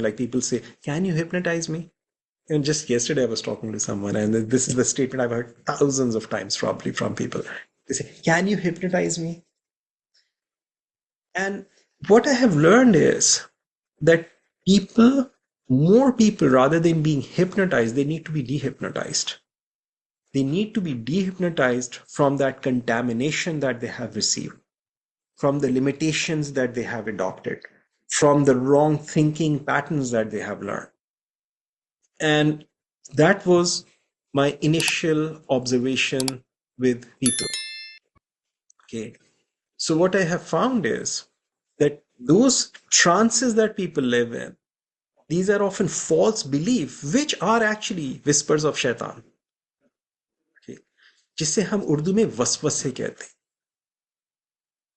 Like people say, can you hypnotize me? And just yesterday I was talking to someone, and this is the statement I've heard thousands of times probably from people. They say, can you hypnotize me? And what I have learned is that people, more people, rather than being hypnotized, they need to be dehypnotized. They need to be dehypnotized from that contamination that they have received, from the limitations that they have adopted, from the wrong thinking patterns that they have learned. And that was my initial observation with people. Okay. So what I have found is that those trances that people live in, these are often false beliefs, which are actually whispers of shaitan. Okay. जिसे हम उर्दू में वसवसे कहते हैं.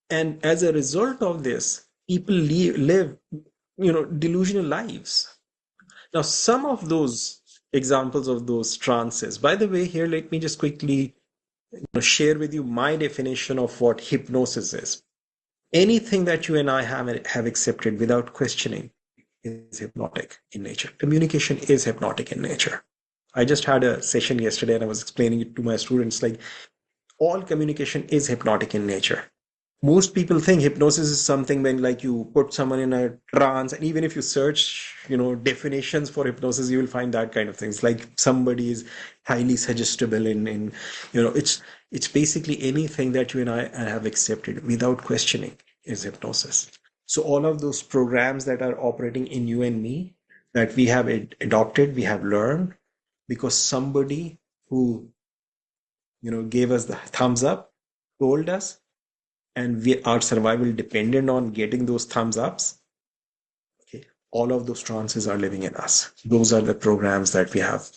And as a result of this, people live, delusional lives. Now, some of those examples of those trances, by the way, here, let me just quickly share with you my definition of what hypnosis is. Anything that you and I have accepted without questioning is hypnotic in nature. Communication is hypnotic in nature. I just had a session yesterday and I was explaining it to my students like all communication is hypnotic in nature. Most people think hypnosis is something when like you put someone in a trance, and even if you search definitions for hypnosis, you will find that kind of things like somebody is highly suggestible in it's basically anything that you and I have accepted without questioning is hypnosis. So all of those programs that are operating in you and me that we have adopted, we have learned because somebody who gave us the thumbs up, told us, and our survival depended on getting those thumbs ups. Okay, all of those trances are living in us. Those are the programs that we have